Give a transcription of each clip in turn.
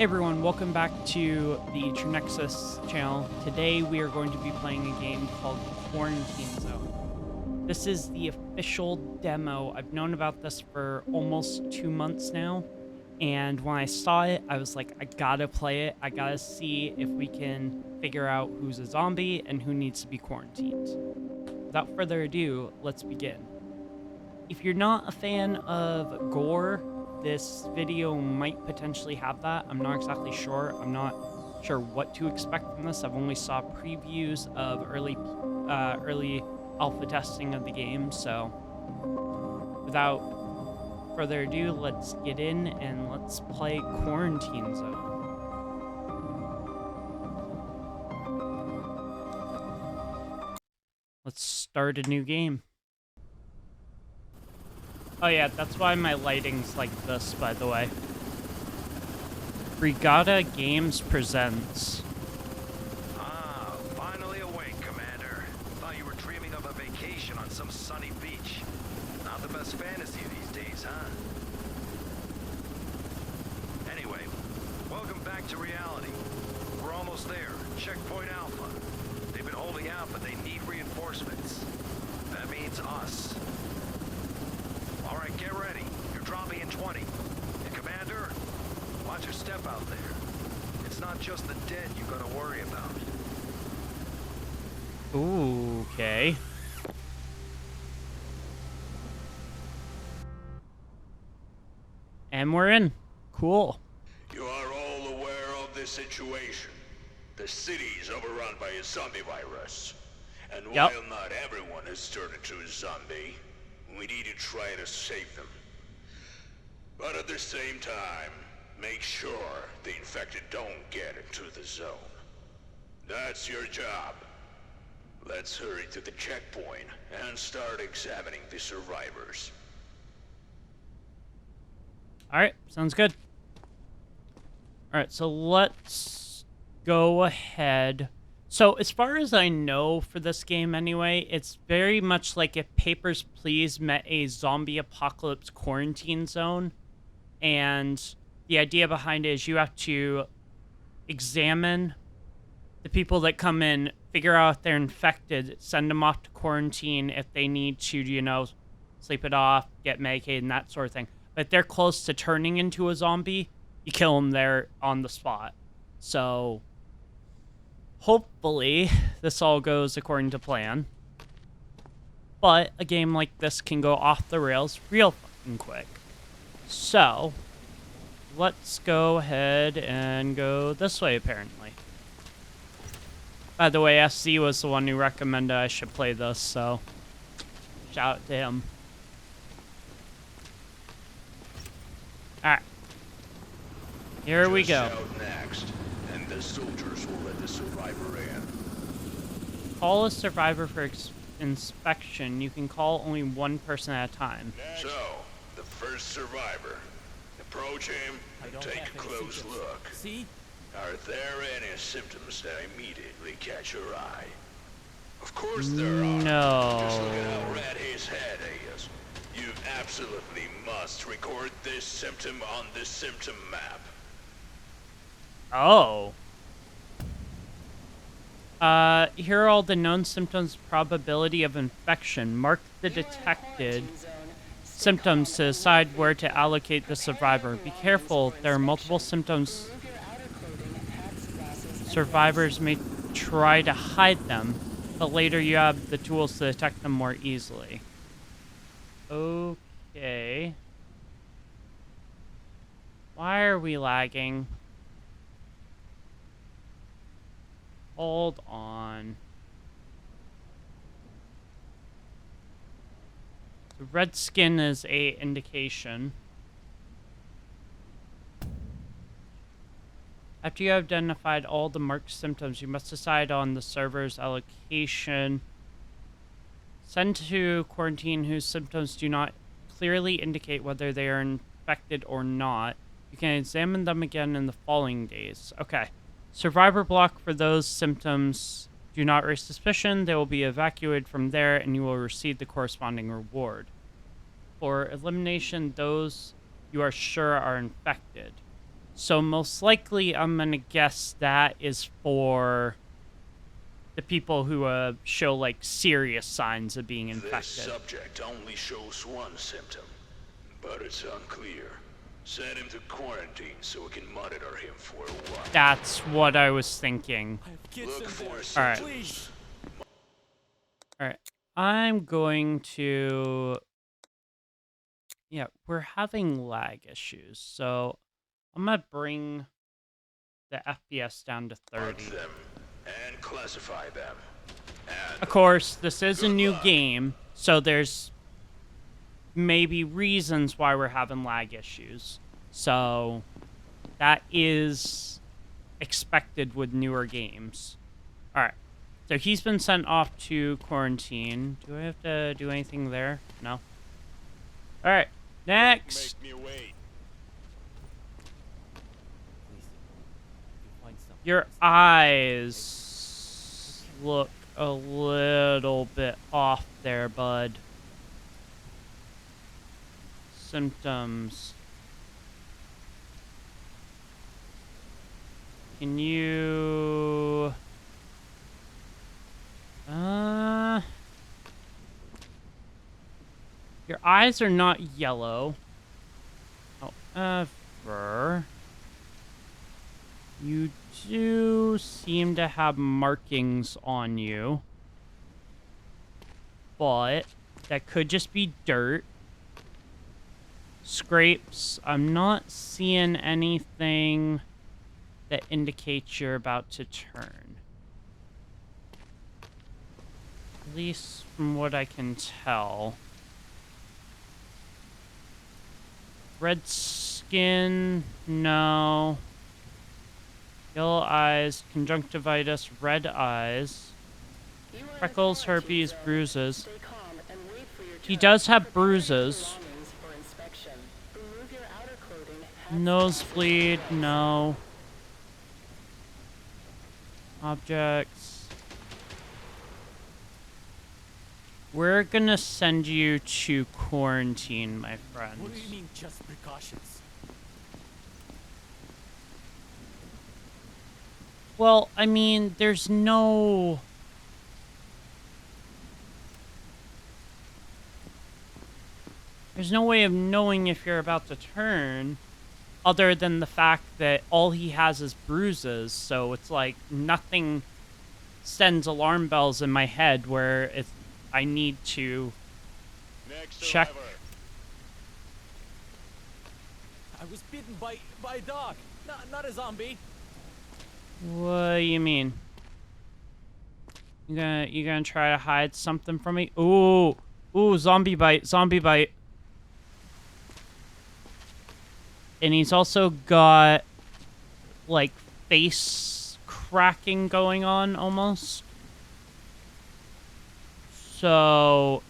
Hey everyone, welcome back to the Trenexus channel. Today we are going to be playing a game called Quarantine Zone. This is the official demo. I've known about this for almost 2 months now, and when I saw it, I was like, I gotta play it. I gotta see if we can figure out who's a zombie and who needs to be quarantined. Without further ado, let's begin. If you're not a fan of gore, this video might potentially have that. I'm not exactly sure. I'm not sure what to expect from this. I've only saw previews of early alpha testing of the game, so without further ado, let's get in and let's play Quarantine Zone. Let's start a new game. Oh yeah, that's why my lighting's like this, by the way. Regatta Games presents. Ah, finally awake, Commander. Thought you were dreaming of a vacation on some sunny beach. Not the best fantasy these days, huh? Anyway, welcome back to reality. We're almost there. Checkpoint Alpha. They've been holding out, but they need reinforcements. That means us. All right, get ready. You're dropping in 20. And Commander, watch your step out there. It's not just the dead you gotta worry about. Ooh, okay. And we're in. Cool. You are all aware of the situation. The city is overrun by a zombie virus. And Yep. while not everyone has turned into a zombie, we need to try to save them. But at the same time, make sure the infected don't get into the zone. That's your job. Let's hurry to the checkpoint and start examining the survivors. Alright, sounds good. Alright, so let's go ahead. So, as far as I know for this game anyway, it's very much like if Papers, Please met a zombie apocalypse quarantine zone. And the idea behind it is you have to examine the people that come in, figure out if they're infected, send them off to quarantine if they need to, you know, sleep it off, get medicated, and that sort of thing. But if they're close to turning into a zombie, you kill them there on the spot. So hopefully, this all goes according to plan. But a game like this can go off the rails real fucking quick. So, let's go ahead and go this way, apparently. By the way, SC was the one who recommended I should play this, so shout out to him. Alright. Here we go. Shout next, and the soldiers will let the survivor in. Call a survivor for inspection. You can call only one person at a time. So, the first survivor. Approach him and take a close look. See? Are there any symptoms that immediately catch your eye? Of course there are. No. Just look at how red his head is. You absolutely must record this symptom on the symptom map. Oh. Here are all the known symptoms, probability of infection. Mark the detected symptoms to decide where to allocate the survivor. Be careful, there are multiple symptoms. Survivors may try to hide them, but later you have the tools to detect them more easily. Okay. Why are we lagging? Hold on. The red skin is a indication. After you have identified all the marked symptoms, you must decide on the server's allocation. Send to quarantine whose symptoms do not clearly indicate whether they are infected or not. You can examine them again in the following days. Okay. Survivor block for those symptoms do not raise suspicion. They will be evacuated from there and you will receive the corresponding reward. For elimination, those you are sure are infected. So most likely, I'm gonna guess that is for the people who show like serious signs of being This infected. subject only shows one symptom, but it's unclear. Send him to quarantine so we can monitor him for a while. That's what I was thinking. Look for All right. symptoms. All right. I'm going to. Yeah, we're having lag issues, so I'm gonna bring the FPS down to Mark 30. them and classify them. And Of course, this is a Good new luck. game, so there's maybe reasons why we're having lag issues. So that is expected with newer games. All right. So he's been sent off to quarantine. Do I have to do anything there? No. All right. Next. Make me wait. Your eyes look a little bit off there, bud. Symptoms. Can you... Your eyes are not yellow. However... You do seem to have markings on you. But that could just be dirt. Scrapes. I'm not seeing anything that indicates you're about to turn. At least from what I can tell. Red skin, no. Yellow eyes, conjunctivitis, red eyes. Freckles, herpes, bruises. He does have bruises. Nosebleed, no. Objects. We're gonna send you to quarantine, my friends. What do you mean, just precautions? Well, I mean, there's no way of knowing if you're about to turn other than the fact that all he has is bruises, so it's like nothing sends alarm bells in my head where I need to check. Survivor. I was bitten by a dog, not a zombie. What do you mean? You gonna try to hide something from me? Ooh, zombie bite, zombie bite. And he's also got like face cracking going on almost. So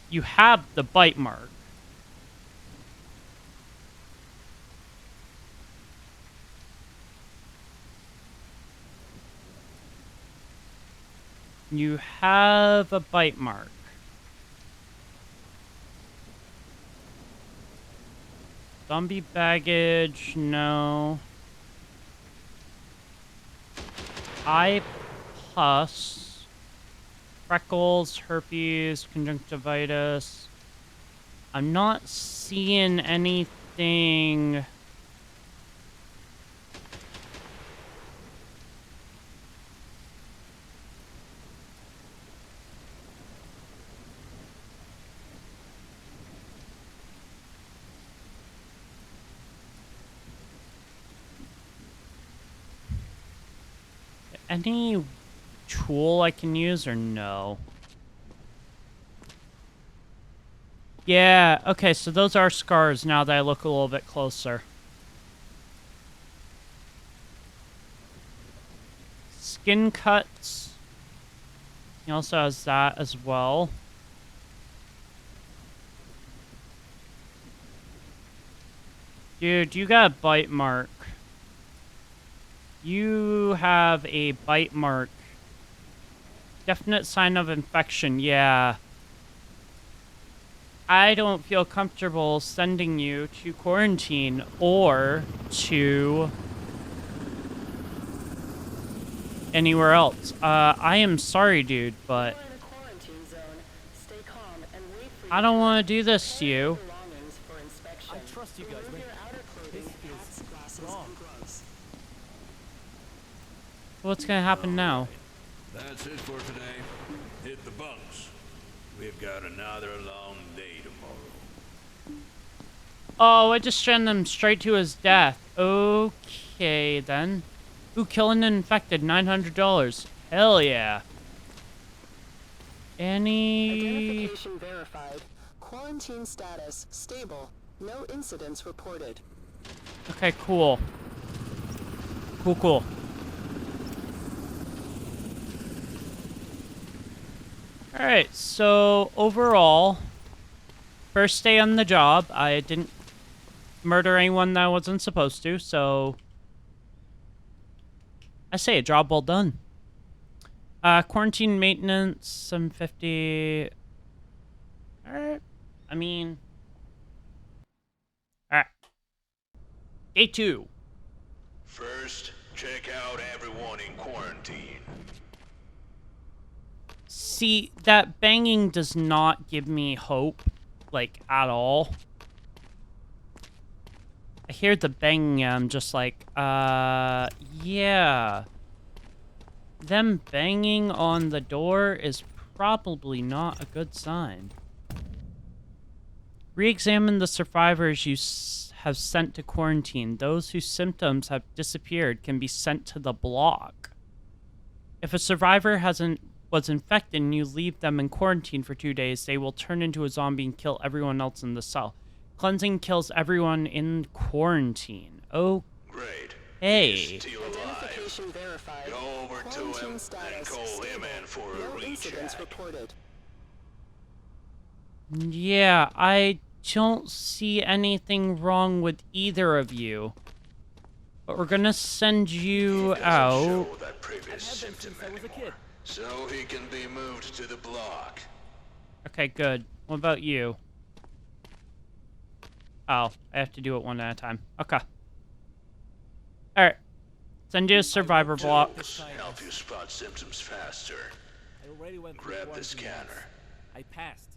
you have the bite mark. You have a bite mark. Zombie baggage, no. Eye pus. Freckles, herpes, conjunctivitis. I'm not seeing anything... Any tool I can use or no? Yeah, okay, so those are scars now that I look a little bit closer. Skin cuts. He also has that as well. Dude, you got a bite mark. You have a bite mark. Definite sign of infection, yeah. I don't feel comfortable sending you to quarantine or to anywhere else. I am sorry, dude, but You are in a quarantine zone. Stay calm and wait for I your don't turn. want to do this to Prepare you. your belongings for inspection. I trust you guys, Remove man. your outer clothing, This feels hats, glasses, wrong. and gloves. What's gonna happen now? That's it for today. Hit the bunks. We've got another long day tomorrow. Oh, I just sent him straight to his death. Okay, then. Ooh, killing an infected, $900. Hell yeah. Any... Identification verified. Quarantine status stable. No incidents reported. Okay, cool. Cool. Alright, so overall, first day on the job, I didn't murder anyone that I wasn't supposed to, so I say a job well done. Quarantine maintenance, 750. Alright, I mean, alright. Day 2. First, check out everyone in quarantine. See, that banging does not give me hope, like, at all. I hear the banging, I'm just like, yeah. Them banging on the door is probably not a good sign. Re-examine the survivors you have sent to quarantine. Those whose symptoms have disappeared can be sent to the block. If a survivor was infected and you leave them in quarantine for 2 days, they will turn into a zombie and kill everyone else in the cell. Cleansing kills everyone in quarantine. Oh, Great. hey. He's still alive. Identification verified. Go over to Quarantine him and status call him stable. in for No a incidents recheck. reported. Yeah, I don't see anything wrong with either of you. But we're gonna send you He doesn't out. show that previous I've had them symptom since I was a anymore, kid. so he can be moved to the block. Okay, good. What about you? Oh, I have to do it one at a time. Okay. Alright. Send you a survivor block. Tokes help you spot symptoms faster. I already went through Grab the quarantine once. scanner. I passed.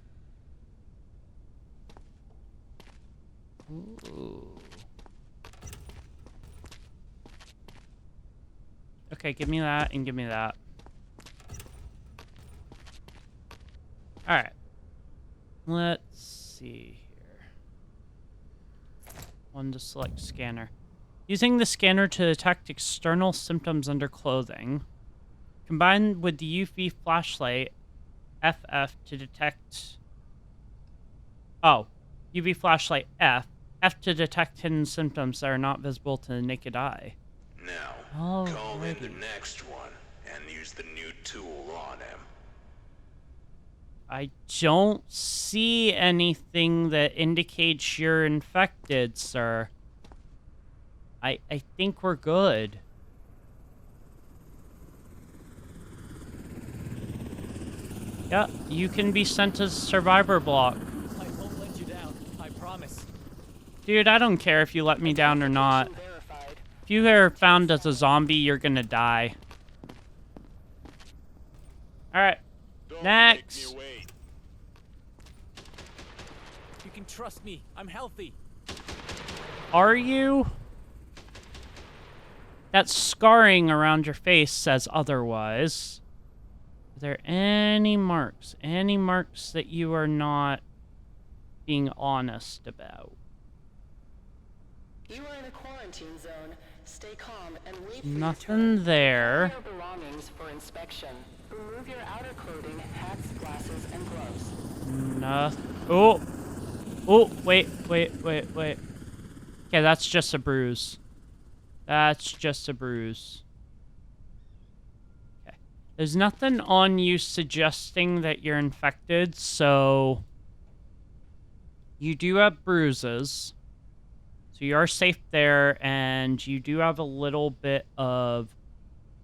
Ooh. Okay, give me that and give me that. Alright. Let's see here. One to select scanner. Using the scanner to detect external symptoms under clothing. Combined with the UV flashlight FF to detect... Oh. UV flashlight F. F to detect hidden symptoms that are not visible to the naked eye. Now, call in the Alrighty. next one and use the new tool on him. I don't see anything that indicates you're infected, sir. I think we're good. Yeah, you can be sent to survivor block. I won't let you down. I promise. Dude, I don't care if you let me down or not. Identification verified. If you are found as a zombie, you're gonna die. Alright. Next. You can trust me. I'm healthy. Are you? That scarring around your face says otherwise. Are there any marks? Any marks that you are not being honest about? You are in a quarantine zone. Stay calm and wait for your Nothing turn. there. Prepare your belongings for inspection. Remove your outer clothing, hats, glasses, and gloves. Nothing. Oh! Oh, wait. Okay, that's just a bruise. That's just a bruise. Okay. There's nothing on you suggesting that you're infected, so... You do have bruises. So you are safe there, and you do have a little bit of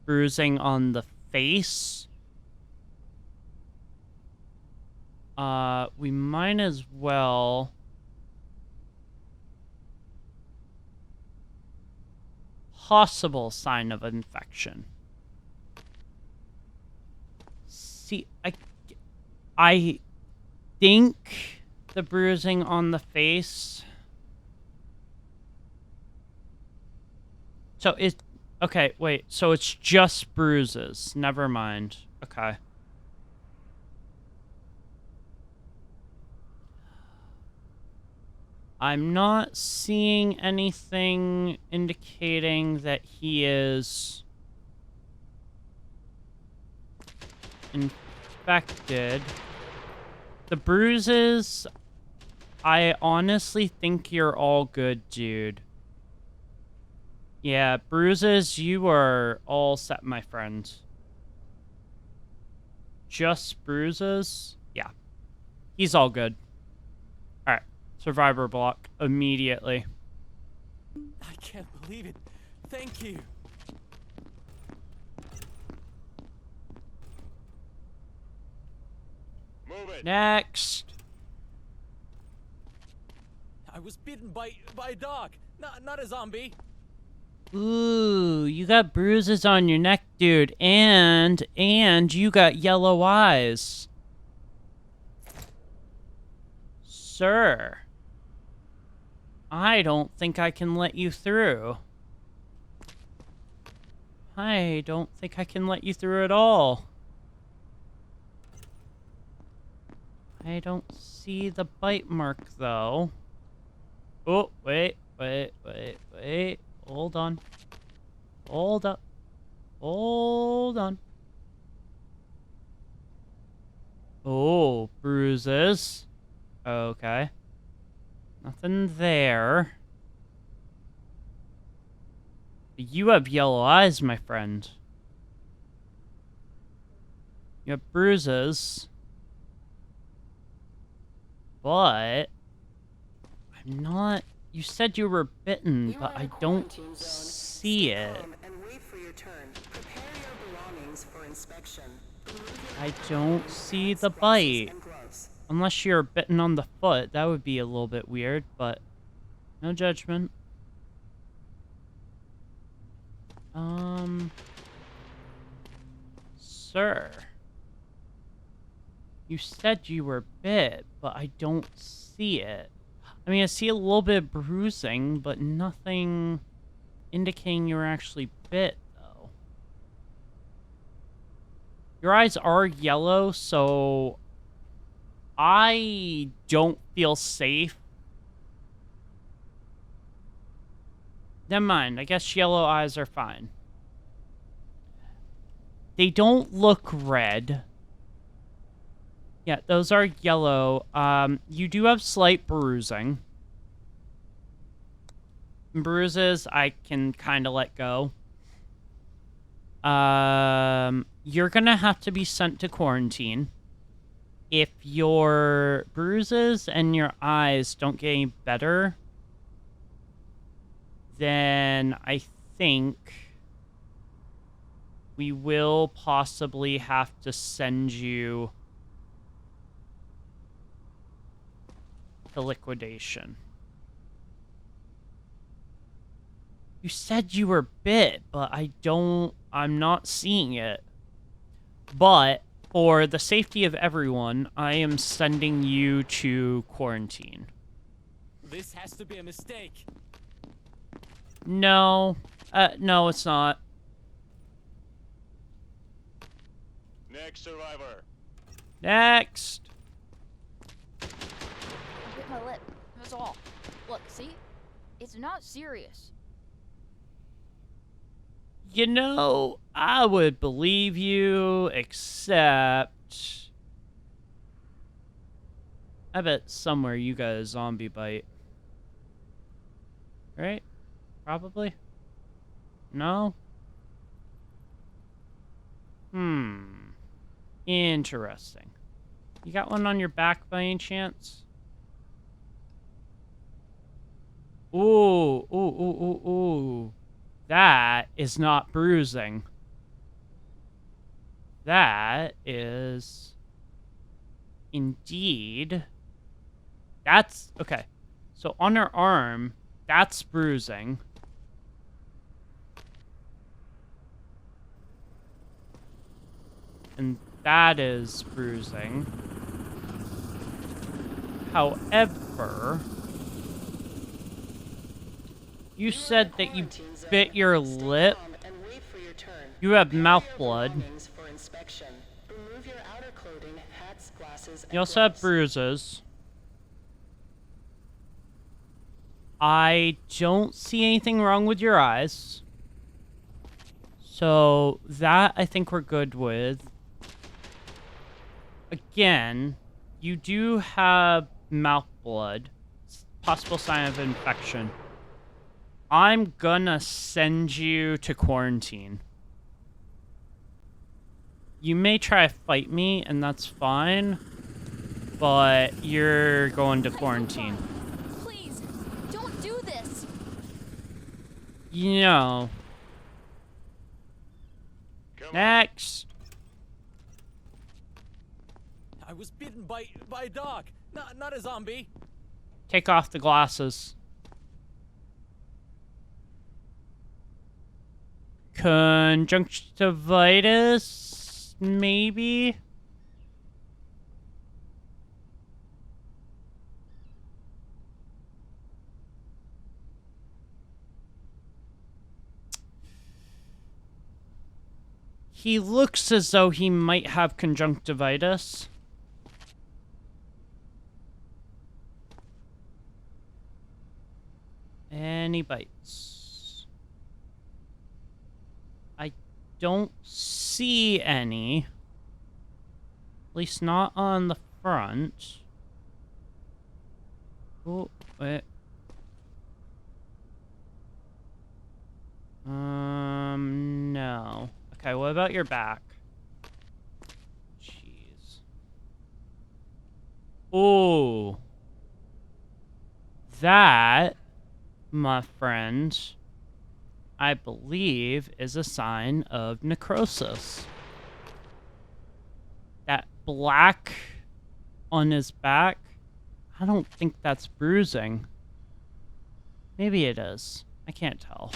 bruising on the face. We might as well... Possible sign of infection. see, I think the bruising on the face. So it, okay, wait, so it's just bruises. Never mind. Okay. I'm not seeing anything indicating that he is infected. The bruises, I honestly think you're all good, dude. Yeah, bruises, you are all set, my friend. Just bruises? Yeah. He's all good. Alright. Survivor block immediately. I can't believe it. Thank you. Move it. Next. I was bitten by a dog, not a zombie. Ooh, you got bruises on your neck, dude. And you got yellow eyes. Sir. I don't think I can let you through. I don't think I can let you through at all. I don't see the bite mark, though. Oh, wait. Hold on. Hold up. Hold on. Oh, bruises. Okay. Nothing there. You have yellow eyes, my friend. You have bruises. But I'm not... You said you were bitten, but I don't see it. And wait for your turn. Prepare your belongings for inspection. I don't see the bite. Unless you're bitten on the foot, that would be a little bit weird, but no judgment. Sir. You said you were bit, but I don't see it. I mean, I see a little bit of bruising, but nothing indicating you were actually bit, though. Your eyes are yellow, so I don't feel safe. Never mind. I guess yellow eyes are fine. They don't look red. Yeah, those are yellow. You do have slight bruising. Bruises, I can kind of let go. You're gonna have to be sent to quarantine. If your bruises and your eyes don't get any better, then I think we will possibly have to send you to liquidation. You said you were bit, but I'm not seeing it. But for the safety of everyone, I am sending you to quarantine. This has to be a mistake. No. No, it's not. Next survivor. Next. I bit my lip. That's all. Look, see? It's not serious. You know, I would believe you, except I bet somewhere you got a zombie bite. Right? Probably? No? Interesting. You got one on your back by any chance? Ooh. That is not bruising. That is... Indeed. That's... Okay. So on her arm, that's bruising. And that is bruising. However, you said that you bit your lip. You have mouth blood. You also have bruises. I don't see anything wrong with your eyes. So that I think we're good with. Again, you do have mouth blood. Possible sign of infection. I'm gonna send you to quarantine. You may try to fight me, and that's fine. But you're going to quarantine. Please, don't do this. You know. Next. I was bitten by a dog, not a zombie. Take off the glasses. Conjunctivitis, maybe? He looks as though he might have conjunctivitis. Any bites? I don't see any. At least not on the front. Oh, wait. No. Okay, what about your back? Jeez. Oh. That, my friend, I believe is a sign of necrosis. That black on his back, I don't think that's bruising. Maybe it is. I can't tell.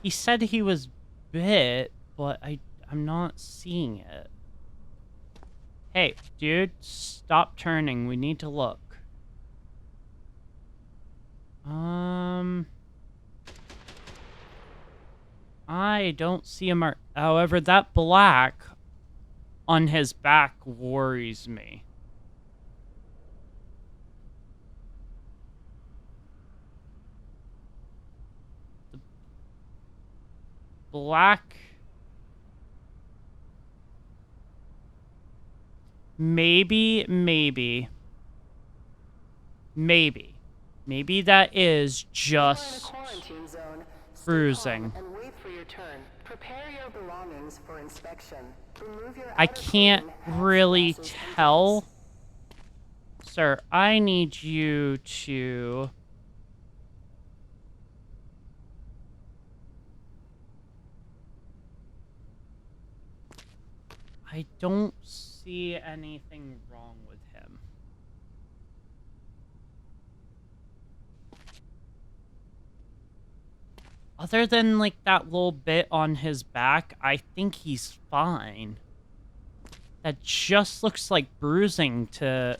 He said he was bit, but I'm not seeing it. Hey, dude, stop turning. We need to look. I don't see a mark. However, that black on his back worries me. The black... Maybe that is just bruising. I can't really tell. Sir, I need you to... I don't see anything wrong with him. Other than, like, that little bit on his back, I think he's fine. That just looks like bruising to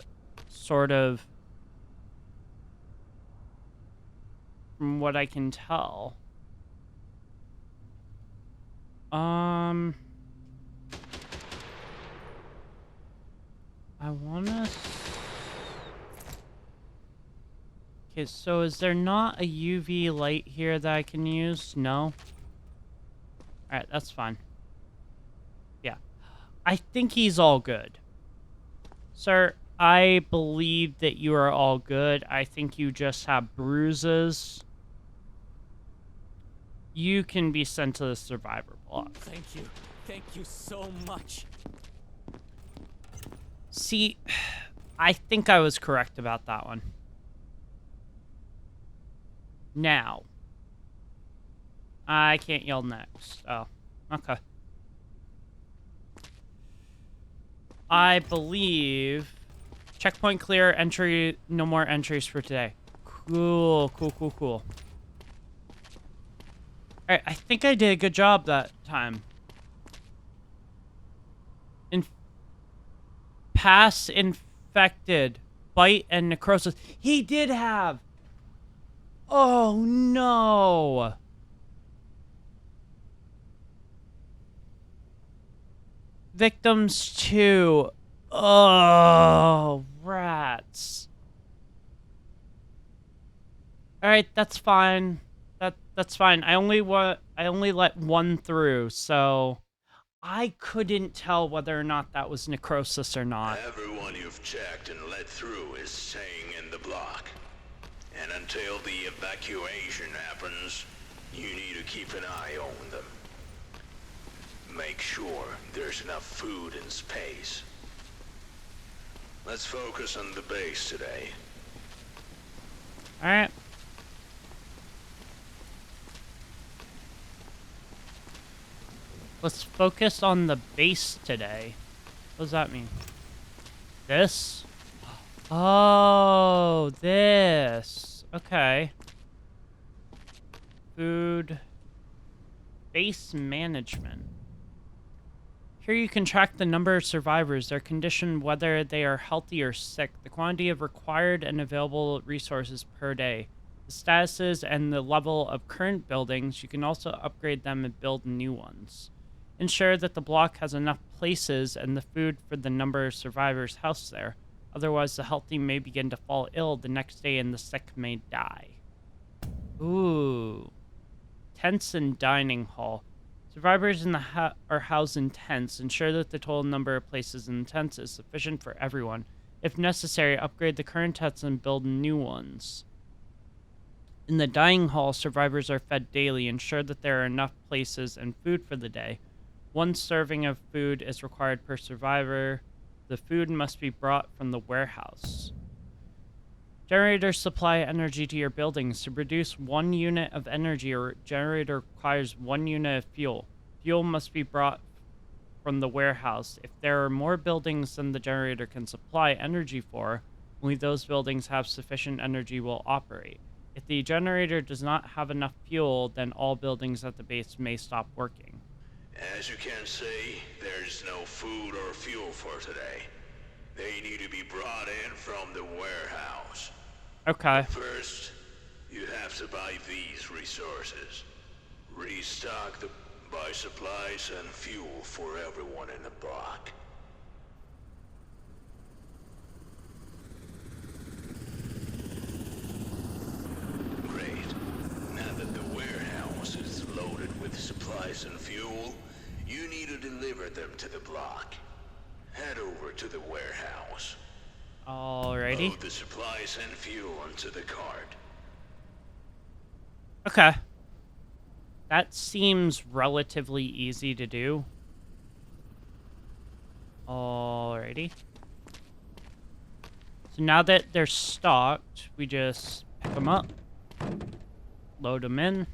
sort of... from what I can tell. I wanna... Okay, so is there not a UV light here that I can use? No? Alright, that's fine. Yeah. I think he's all good. Sir, I believe that you are all good. I think you just have bruises. You can be sent to the survivor block. Thank you. Thank you so much. See, I think I was correct about that one. Now. I can't yell next. Oh, okay. I believe... Checkpoint clear, entry, no more entries for today. Cool. Alright, I think I did a good job that time. pass infected, bite, and necrosis. He did have. Oh no. Victims 2. Oh, rats. All right, that's fine. That's fine. I only let one through, so I couldn't tell whether or not that was necrosis or not. Everyone you've checked and let through is staying in the block. And until the evacuation happens, you need to keep an eye on them. Make sure there's enough food and space. Let's focus on the base today. All right. Let's focus on the base today. What does that mean? This? Oh, this. Okay. Food. Base management. Here you can track the number of survivors, their condition, whether they are healthy or sick, the quantity of required and available resources per day, the statuses, and the level of current buildings. You can also upgrade them and build new ones. Ensure that the block has enough places and the food for the number of survivors housed there. Otherwise, the healthy may begin to fall ill the next day and the sick may die. Ooh. Tents and dining hall. Survivors in the are housed in tents. Ensure that the total number of places in the tents is sufficient for everyone. If necessary, upgrade the current tents and build new ones. In the dining hall, survivors are fed daily. Ensure that there are enough places and food for the day. 1 serving of food is required per survivor. The food must be brought from the warehouse. Generators supply energy to your buildings. To produce 1 unit of energy, a generator requires 1 unit of fuel. Fuel must be brought from the warehouse. If there are more buildings than the generator can supply energy for, only those buildings have sufficient energy will operate. If the generator does not have enough fuel, then all buildings at the base may stop working. As you can see, there's no food or fuel for today. They need to be brought in from the warehouse. Okay. First, you have to buy these resources. Buy supplies and fuel for everyone in the block. Great. Now that the warehouse is loaded with supplies and fuel, you need to deliver them to the block. Head over to the warehouse. Alrighty. Load the supplies and fuel onto the cart. Okay. That seems relatively easy to do. Alrighty. So now that they're stocked, we just pick them up, load them in.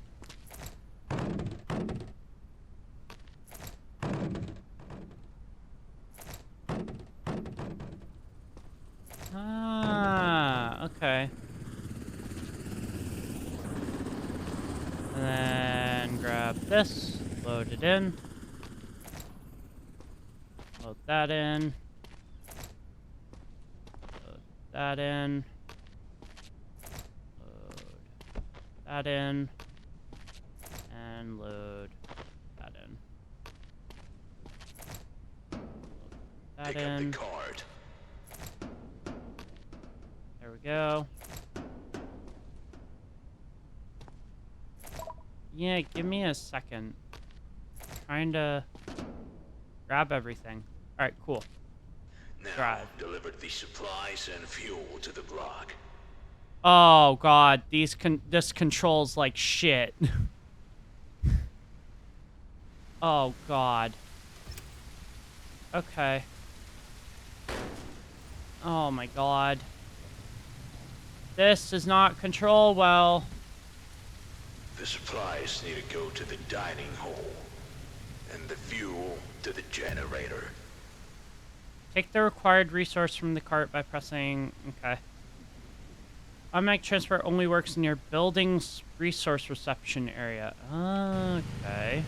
Ah, okay. And then grab this, load it in. Load that in. Load that in. Load that in. And load that in. Load that Pick in. up the cart. There we go. Yeah, give me a second. Trying to grab everything. Alright, cool. Now, Drive. deliver the supplies and fuel to the block. Oh god, this controls like shit. Oh god. Okay. Oh my god. This does not control well. The supplies need to go to the dining hall, and the fuel to the generator. Take the required resource from the cart by pressing... Okay. Automatic transfer only works in your building's resource reception area. Okay.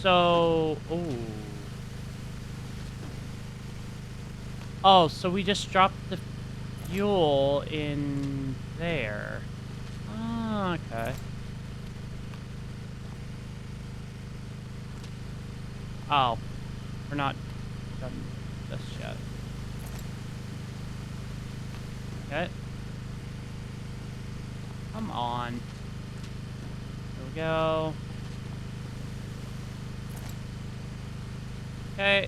so... Oh. Oh, so we just dropped the fuel in there. Ah, okay. Oh. We're not done this yet. Okay. Come on. There we go. Okay.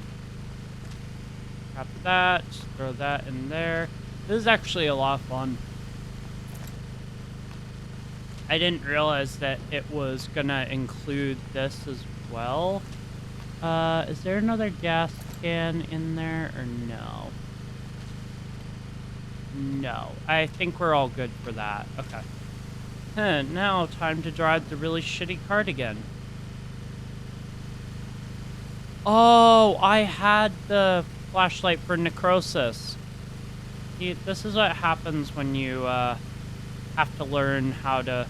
Grab that. Just throw that in there. This is actually a lot of fun. I didn't realize that it was gonna include this as well. Is there another gas can in there or no? No. I think we're all good for that. Okay. Now time to drive the really shitty cart again. Oh, I had the flashlight for necrosis. This is what happens when you have to learn how to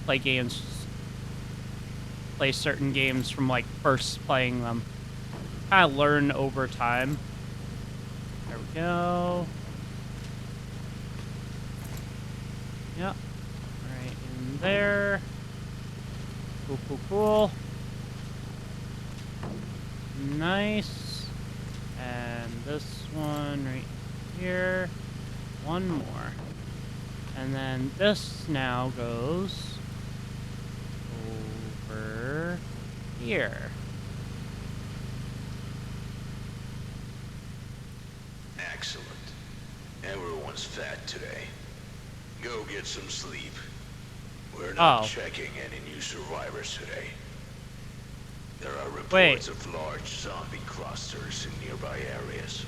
play games, play certain games from like first playing them. Kind of learn over time. There we go. Yep. Right in there. Cool, cool, cool. Nice. And this one right here. One more. And then this now goes over here. Excellent. Everyone's fat today. Go get some sleep. We're not checking any new survivors today. There are reports of large zombie clusters in nearby areas.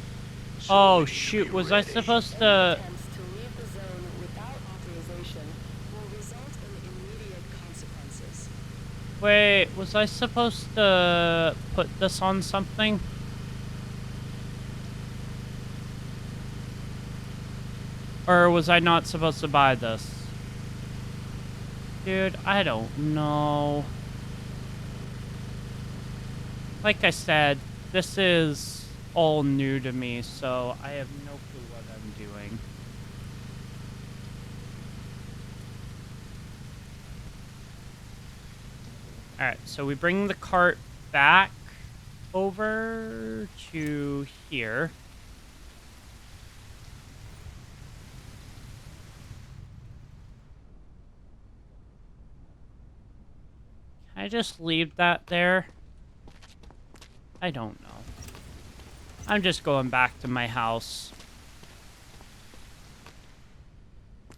So oh shoot, was I supposed to... Attempts to leave the zone without authorization will result in immediate consequences. Wait, was I supposed to put this on something? Or was I not supposed to buy this? Dude, I don't know. Like I said, this is all new to me, so I have no clue what I'm doing. Alright, so we bring the cart back over to here. Can I just leave that there? I don't know. I'm just going back to my house.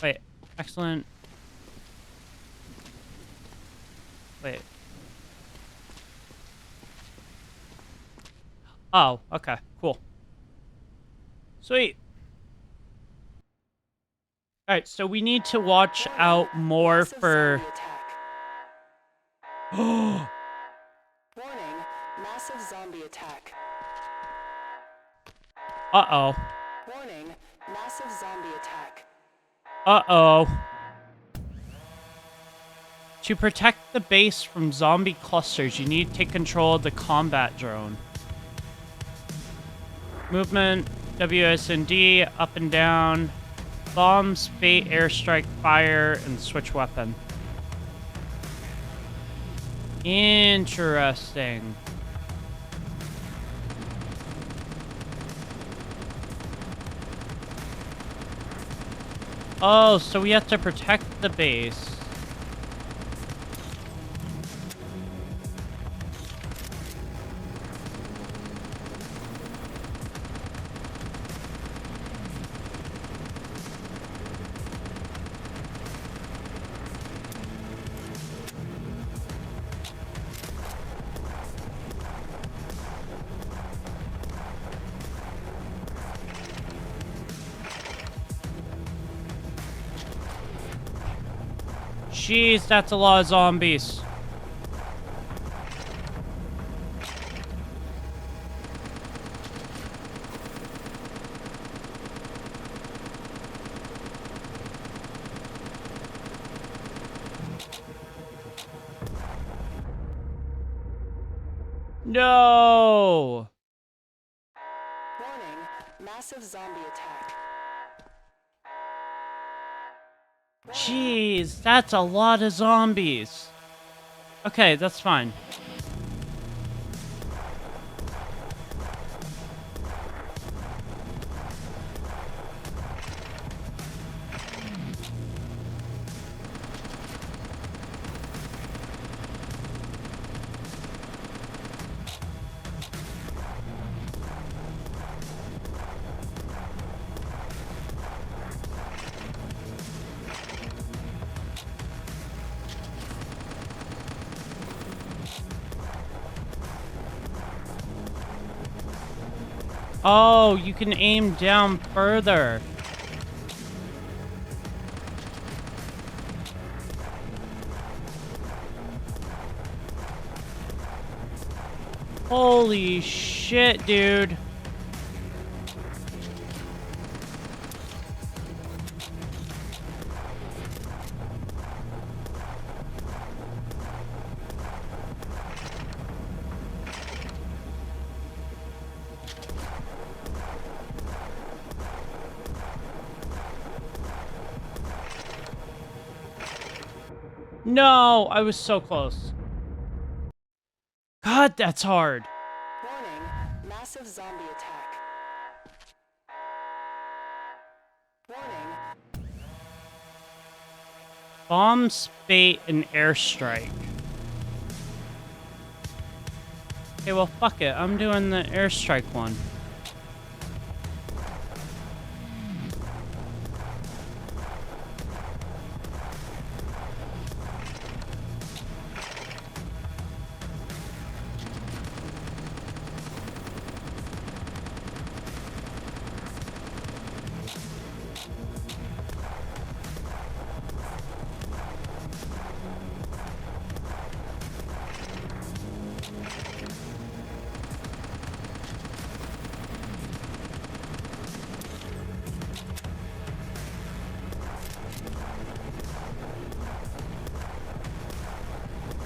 Wait, excellent. Wait. Oh, okay, cool. Sweet. Alright, so we need to watch out more for... Warning, massive zombie attack. Uh-oh. Warning, massive zombie attack. Uh-oh. To protect the base from zombie clusters, you need to take control of the combat drone. Movement, WSD, up and down. Bombs, bait, airstrike, fire, and switch weapon. Interesting. Oh, so we have to protect the base. Jeez, that's a lot of zombies. No! Warning, massive zombie attack. Jeez, that's a lot of zombies. Okay, that's fine. Oh, you can aim down further. Holy shit, dude. No, I was so close. God, that's hard. Warning, massive zombie attack. Warning, Bomb, spate, and airstrike. Okay, well, fuck it. I'm doing the airstrike one.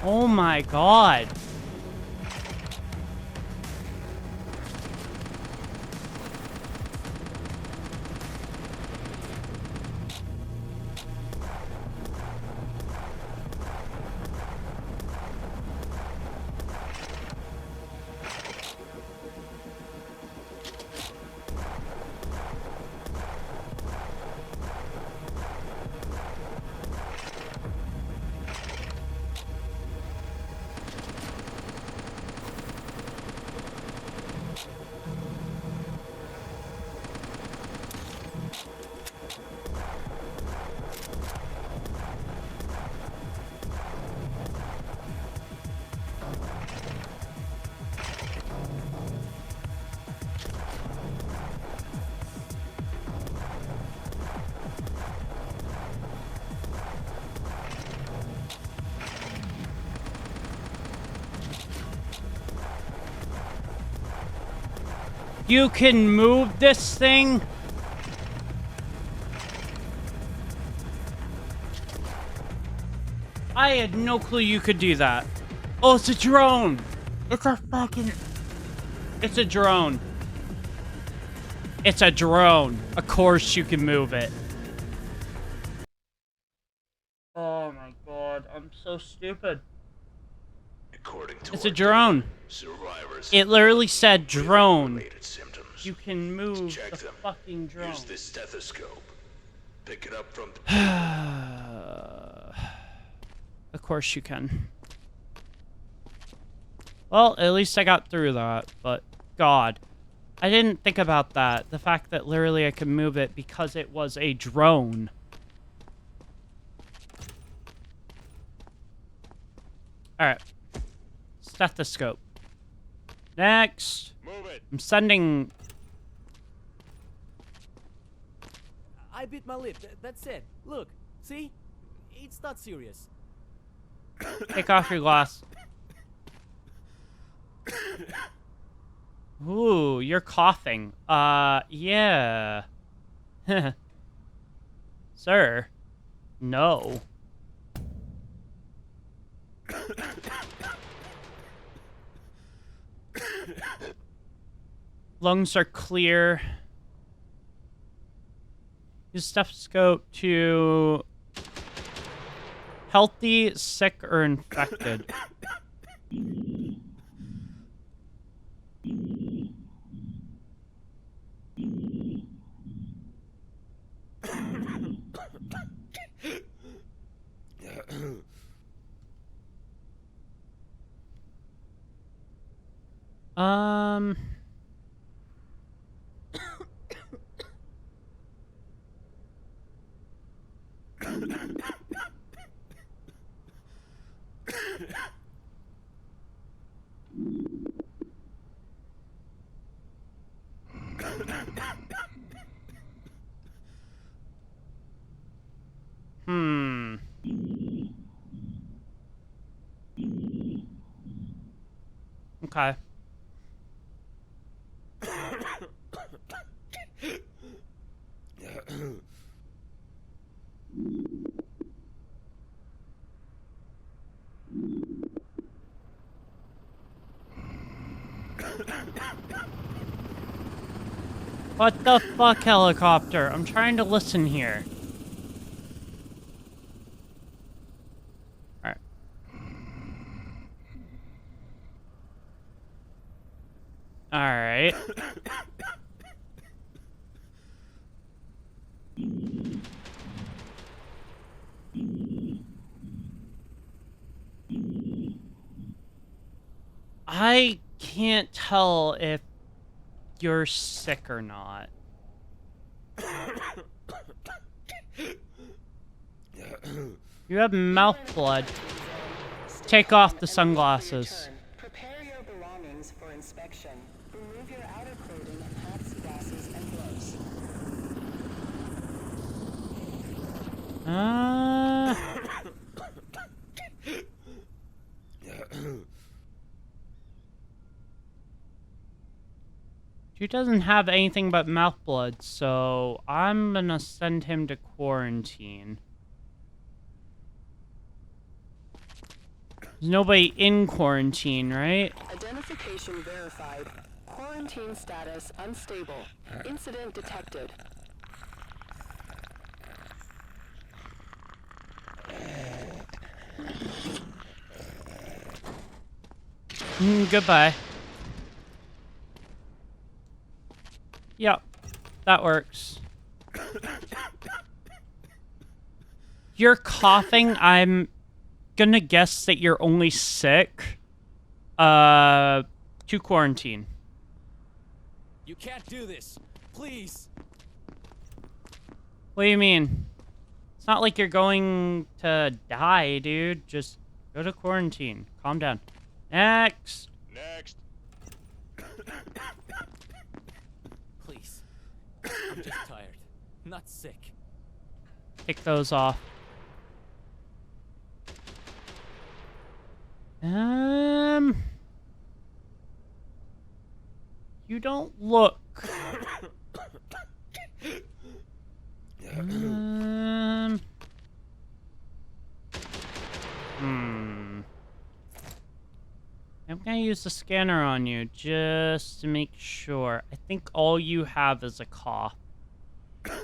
Oh my god. You can move this thing? I had no clue you could do that. Oh, it's a drone. It's a fucking... It's a drone. It's a drone. Of course you can move it. Oh my god, I'm so stupid. According to It's a our drone. data, survivors It literally said drone. related symptoms. You can move Check the them. fucking drone. Use this stethoscope. Pick it up from the Of course you can. Well, at least I got through that, but God. I didn't think about that. The fact that literally I could move it because it was a drone. Alright. Stethoscope. Next. Move it. I'm sending... I bit my lip. That's it. Look, see? It's not serious. Take off your glass. Ooh, you're coughing. Yeah. Sir. No. Lungs are clear. Use stethoscope to healthy, sick, or infected. Hmm. Okay. What the fuck, helicopter? I'm trying to listen here. Alright. Alright. I can't tell if you're sick or not. You have mouth blood. Take off the sunglasses. Prepare your belongings for inspection. Remove your outer clothing, hats, glasses, and gloves. She doesn't have anything but mouth blood, so I'm gonna send him to quarantine. There's nobody in quarantine, right? Identification verified. Quarantine status unstable. Incident detected. Goodbye. Yep, that works. You're coughing. I'm gonna guess that you're only sick. To quarantine. You can't do this. Please. What do you mean? It's not like you're going to die, dude. Just go to quarantine. Calm down. Next. Next. Please. I'm just tired. Not sick. Take those off. You don't look. I'm gonna use the scanner on you just to make sure. I think all you have is a cough.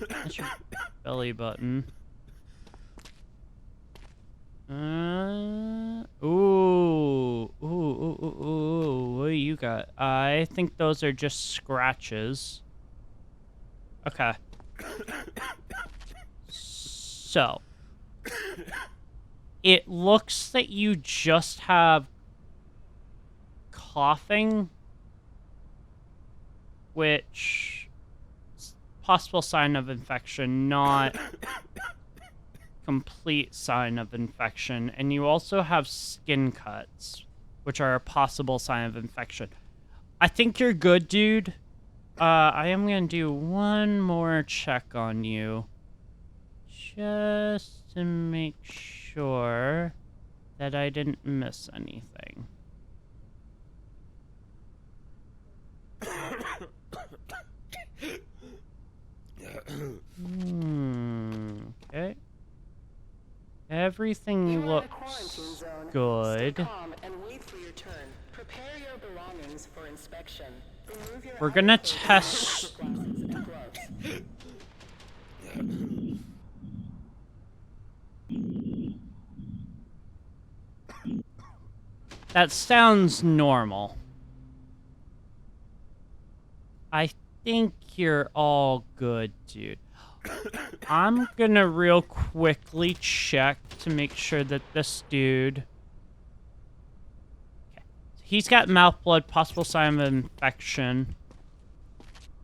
That's your belly button. Ooh. What do you got? I think those are just scratches. Okay. So. It looks that you just have coughing, which is possible sign of infection, not complete sign of infection. And you also have skin cuts, which are a possible sign of infection. I think you're good, dude. I am gonna do one more check on you, just to make sure that I didn't miss anything. Okay. Everything looks good. Stay calm and wait for your turn. Prepare your belongings belongings for inspection. Remove your We're gonna outer clothing, test. glasses, and gloves. That sounds normal. I think you're all good, dude. I'm gonna real quickly check to make sure that this dude... Okay. He's got mouth blood, possible sign of infection.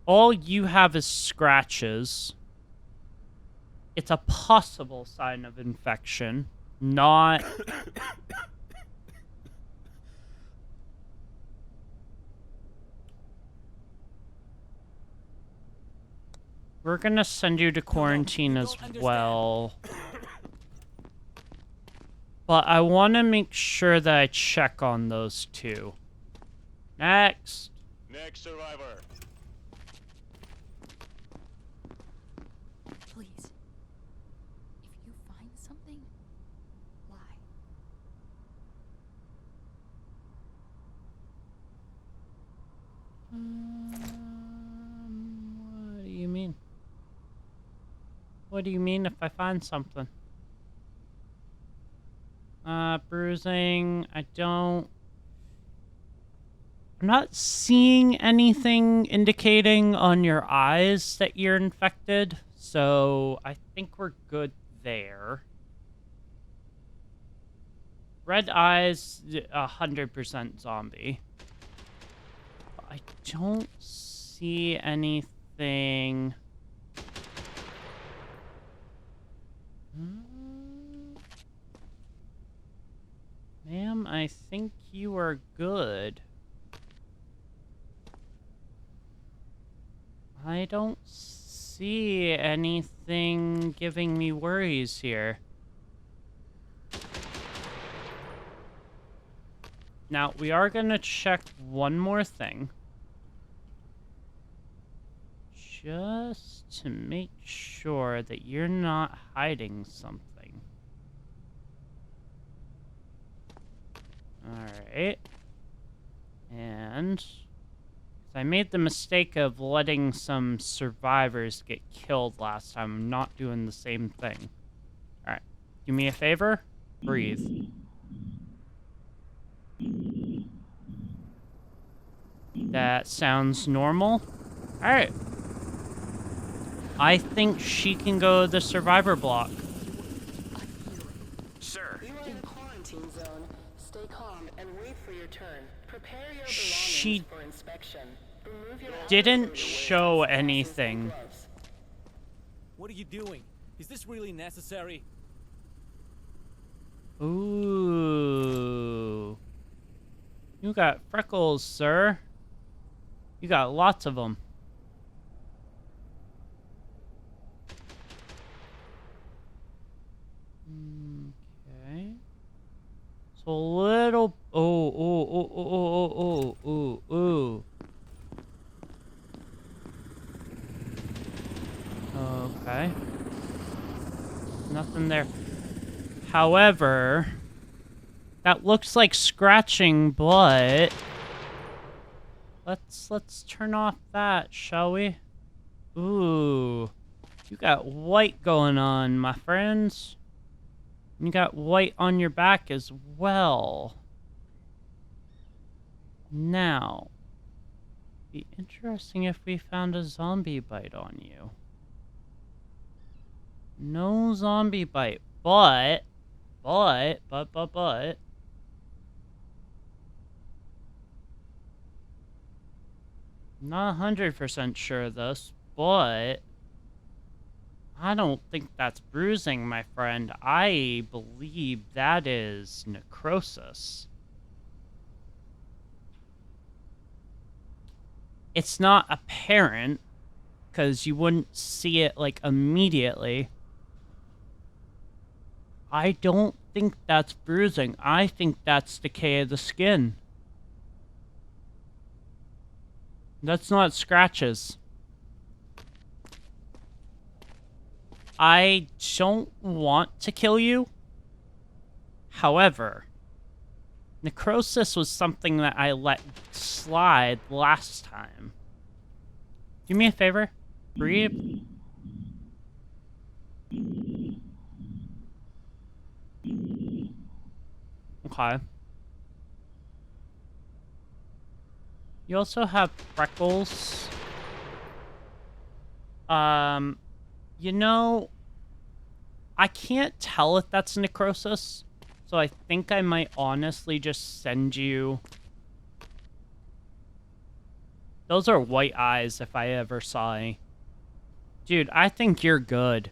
All you have is scratches. It's a possible sign of infection, not... We're gonna send you to quarantine you as don't understand. well. But I want to make sure that I check on those two. Next. Next survivor. Please. If you find something, lie. What do you mean? What do you mean if I find something? Bruising. I'm not seeing anything indicating on your eyes that you're infected, so I think we're good there. Red eyes, 100% zombie. I don't see anything. Ma'am, I think you are good. I don't see anything giving me worries here. Now, we are gonna check one more thing. Just to make sure that you're not hiding something. Alright. And... I made the mistake of letting some survivors get killed last time. I'm not doing the same thing. Alright. Do me a favor. Breathe. That sounds normal. Alright. I think she can go to the survivor block. Sir, You are in the quarantine zone. Stay calm and wait for your turn. Prepare your belongings She for inspection. Remove your outer didn't clothing, show glasses, and anything. gloves. What are you doing? Is this really necessary? Ooh. You got freckles, sir. You got lots of them. Okay. So a little... Oh. Okay. Nothing there. However, that looks like scratching blood. Let's turn off that, shall we? Ooh. You got white going on, my friends. You got white on your back as well. Now, be interesting if we found a zombie bite on you. No zombie bite, but not 100% sure of this, but I don't think that's bruising, my friend. I believe that is necrosis. It's not apparent, because you wouldn't see it, like, immediately. I don't think that's bruising. I think that's decay of the skin. That's not scratches. I don't want to kill you. However, Necrosis was something that I let slide last time. Do me a favor. Breathe. Okay. You also have freckles. You know, I can't tell if that's necrosis, so I think I might honestly just send you... Those are white eyes if I ever saw any. Dude, I think you're good.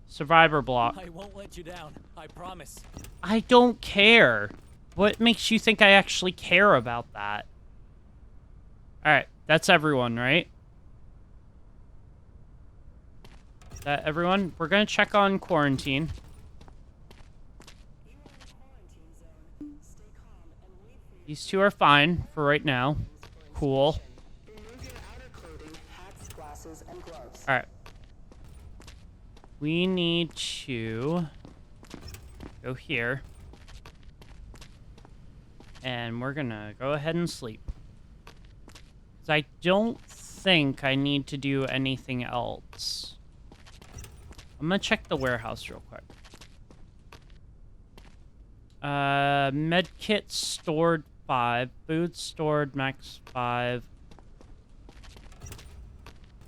Survivor block. I won't let you down. I promise. I don't care. What makes you think I actually care about that? Alright, that's everyone, right? Is that everyone? We're gonna check on quarantine. These two are fine for right now. Cool. Remove your outer clothing, hats, glasses, and gloves. Alright. We need to go here. And we're gonna go ahead and sleep. 'Cause I don't think I need to do anything else. I'm gonna check the warehouse real quick. Medkit stored 5. Food stored max 5.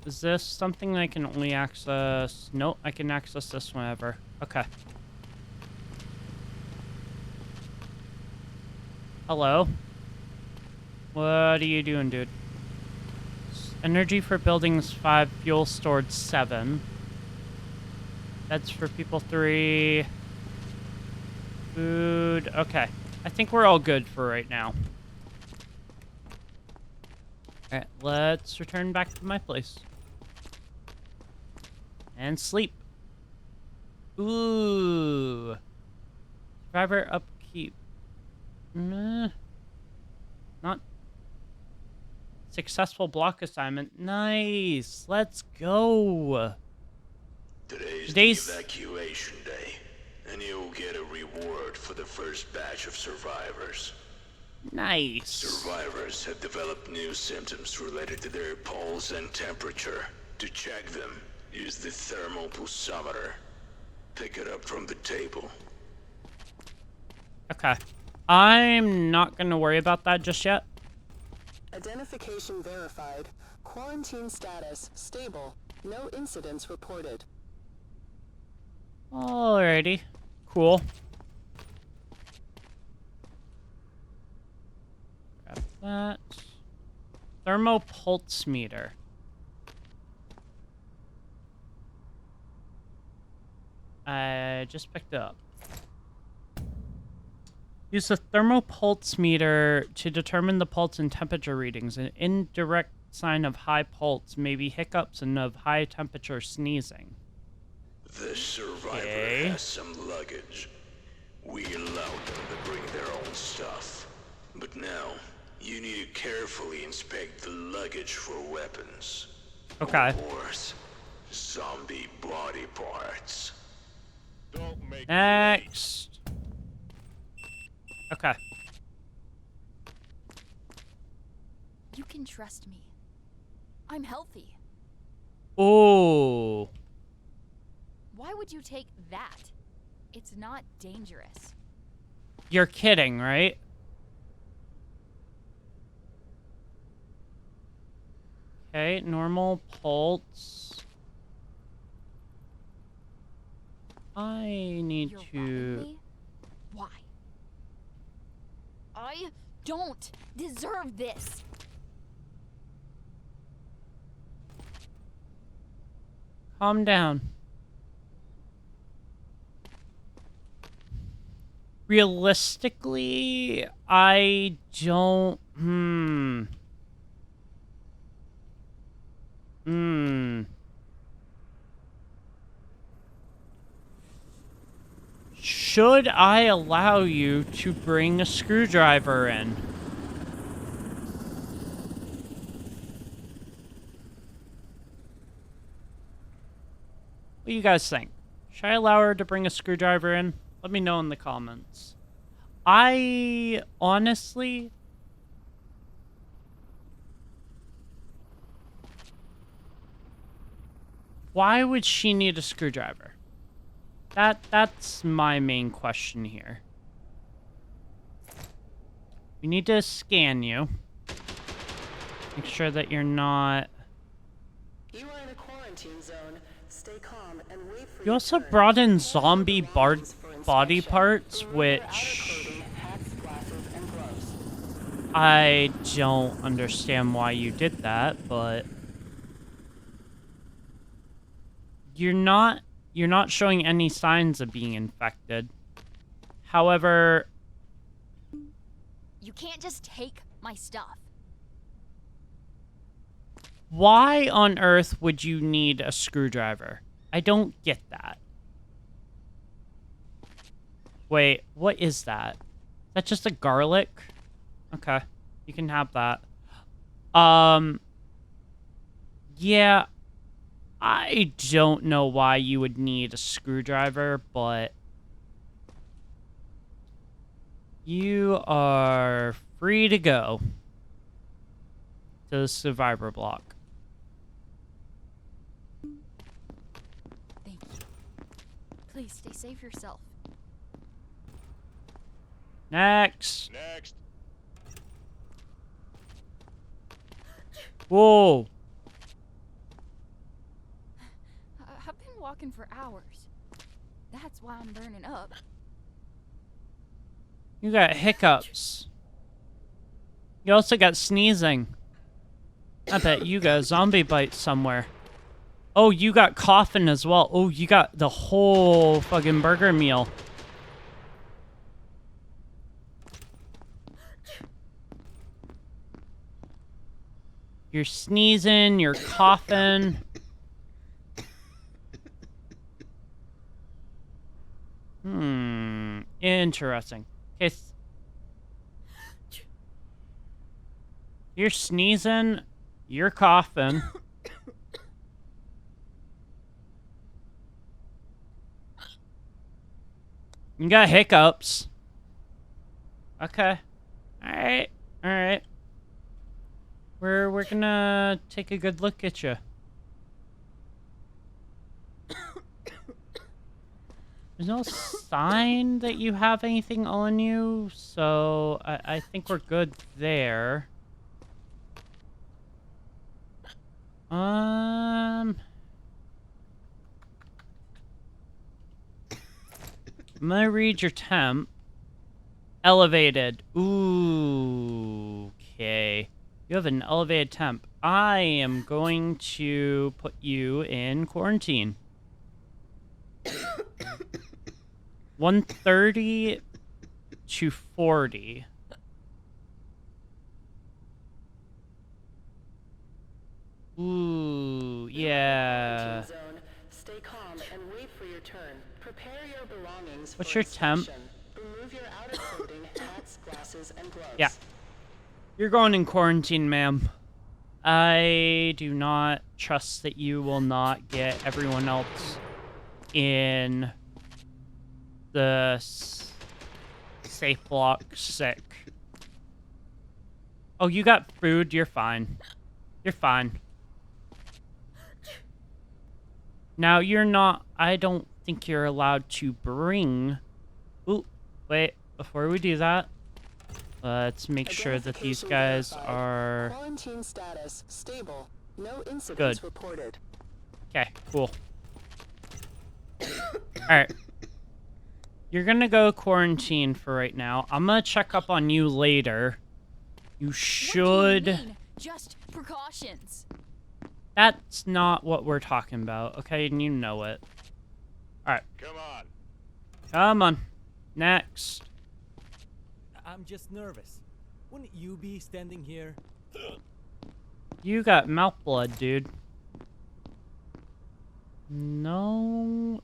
Is this something I can only access? Nope, I can access this whenever. Okay. Hello? What are you doing, dude? Energy for buildings 5, fuel stored 7. That's for people 3. Food, okay. I think we're all good for right now. Alright, let's return back to my place. And sleep. Ooh. Survivor upkeep. Not successful block assignment. Nice. Let's go. Today's the evacuation day, and you'll get a reward for the first batch of survivors. Nice. Survivors have developed new symptoms related to their pulse and temperature. To check them, use the thermal pulsometer. Pick it up from the table. Okay. I'm not going to worry about that just yet. Identification verified. Quarantine status stable. No incidents reported. Alrighty. Cool. Grab that. Thermopulse meter. I just picked it up. Use the thermopulse meter to determine the pulse and temperature readings. An indirect sign of high pulse may be hiccups and of high temperature sneezing. The survivor Okay. has some luggage. We allowed them to bring their own stuff. But now, you need to carefully inspect the luggage for weapons. Okay. Or worse, zombie body parts. Don't make Next. Okay. You can trust me. I'm healthy. Oh. Why would you take that? It's not dangerous. You're kidding, right? Okay, normal pulse. I need You're robbing to... me? Why? I don't deserve this. Calm down. Realistically, I don't... Should I allow you to bring a screwdriver in? What do you guys think? Should I allow her to bring a screwdriver in? Let me know in the comments. I honestly... Why would she need a screwdriver? That's my main question here. We need to scan you. Make sure that you're not... You are in a quarantine zone. Stay calm and wait for You your also turn. brought in Prepare zombie your belongings for body inspection. parts, Remove your outer which... clothing, hats, glasses, and gloves. I don't understand why you did that, but... You're not showing any signs of being infected. However... You can't just take my stuff. Why on earth would you need a screwdriver? I don't get that. Wait, what is that? Is that just a garlic? Okay, you can have that. Yeah, I don't know why you would need a screwdriver, but you are free to go to the survivor block. Thank you. Please stay safe yourself. Next. Next. Whoa. I've been walking for hours. That's why I'm burning up. You got hiccups. You also got sneezing. I bet you got a zombie bite somewhere. Oh, you got coughing as well. Oh, you got the whole fucking burger meal. You're sneezing, you're coughing. Interesting. Okay. You're sneezing, you're coughing. You got hiccups. Okay. Alright. Alright. We're gonna take a good look at you. There's no sign that you have anything on you, so I think we're good there. I'm gonna read your temp. Elevated. Ooh, okay. You have an elevated temp. I am going to put you in quarantine. 130 to 40. Ooh, yeah. Quarantine zone. Stay calm and wait for your turn. Prepare your belongings What's for your temp? inspection. Remove your outer clothing, hats, glasses, and gloves. Yeah. You're going in quarantine, ma'am. I do not trust that you will not get everyone else in the safe block sick. Oh, you got food? You're fine. You're fine. Now, you're not... I don't think you're allowed to bring... Ooh, wait. Before we do that, let's make sure that these guys Identification verified. are... Quarantine status stable. No incidents Good. reported. Okay, cool. Alright. You're gonna go quarantine for right now. I'm gonna check up on you later. You should... What do you mean? Just precautions. That's not what we're talking about, okay? And you know it. Alright, Come on. come on. Next. I'm just nervous. Wouldn't you be standing here? You got mouth blood, dude. No...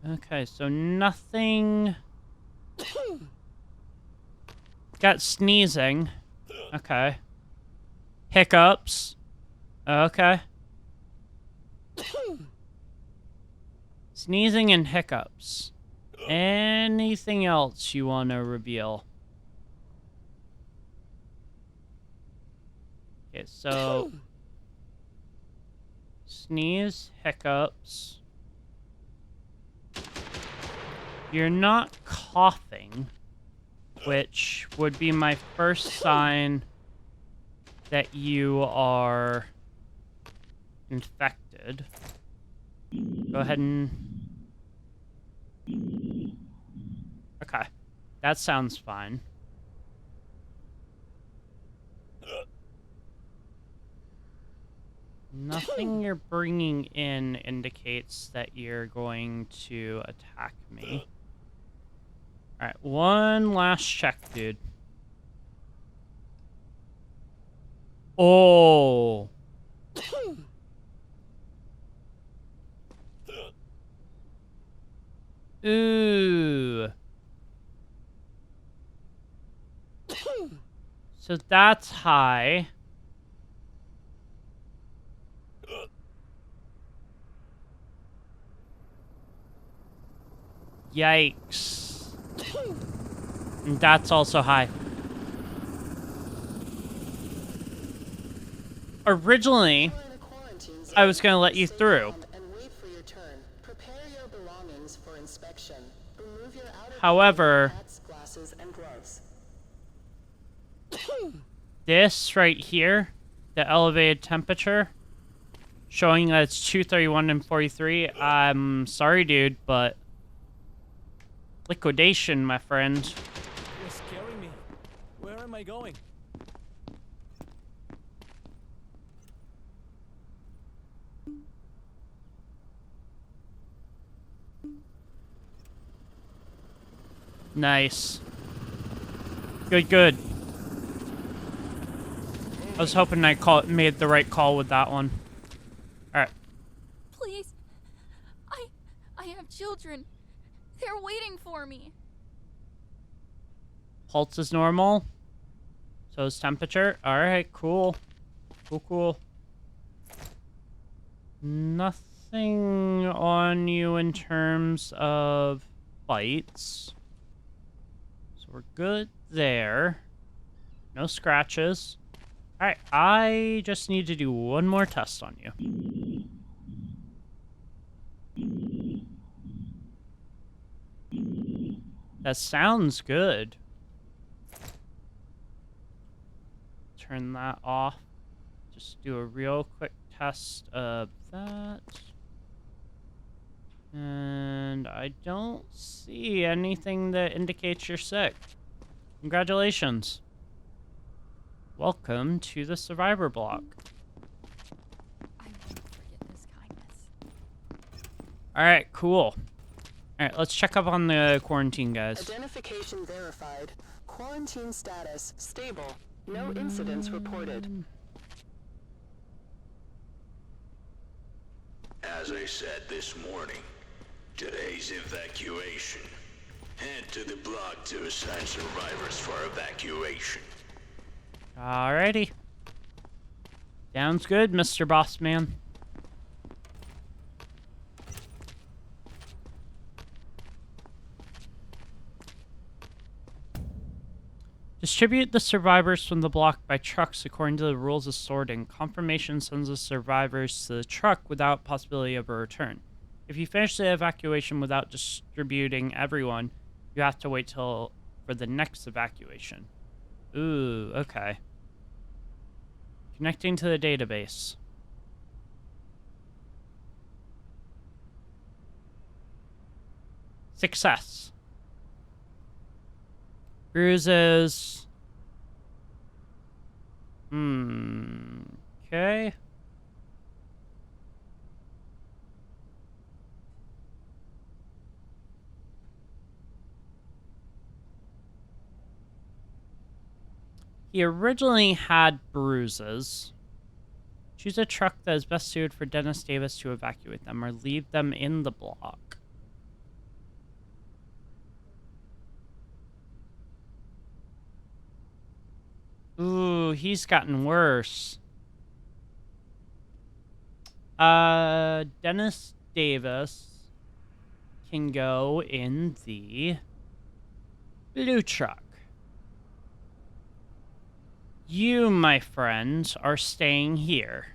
Okay, so nothing... Got sneezing. Okay. Hiccups. Okay. Sneezing and hiccups. Anything else you want to reveal? Okay, so sneeze, hiccups. You're not coughing, which would be my first sign that you are infected. Go ahead and... Okay, that sounds fine. Nothing you're bringing in indicates that you're going to attack me. Alright, one last check, dude. Oh! Ooh. So that's high. Yikes. And that's also high. Originally, I was going to let you through. However, this right here, the elevated temperature, showing that it's 231 and 43, I'm sorry, dude, but liquidation, my friend. You're scaring me. Where am I going? Nice. Good, good. I was hoping I made the right call with that one. Alright. Please. I have children. They're waiting for me. Pulse is normal. So is temperature. Alright, cool. Cool. Nothing on you in terms of bites. So we're good there. No scratches. Alright, I just need to do one more test on you. That sounds good. Turn that off. Just do a real quick test of that. And I don't see anything that indicates you're sick. Congratulations. Welcome to the survivor block. I won't forget this kindness. Alright, cool. Alright, let's check up on the quarantine, guys. Identification verified. Quarantine status stable. No incidents reported. As I said this morning, today's evacuation. Head to the block to assign survivors for evacuation. Alrighty. Sounds good, Mr. Boss Man. Distribute the survivors from the block by trucks according to the rules of sorting. Confirmation sends the survivors to the truck without possibility of a return. If you finish the evacuation without distributing everyone, you have to wait for the next evacuation. Ooh, okay. Connecting to the database. Success. Bruises. Okay. He originally had bruises. Choose a truck that is best suited for Dennis Davis to evacuate them, or leave them in the block. Ooh, he's gotten worse. Dennis Davis can go in the blue truck. You, my friend, are staying here.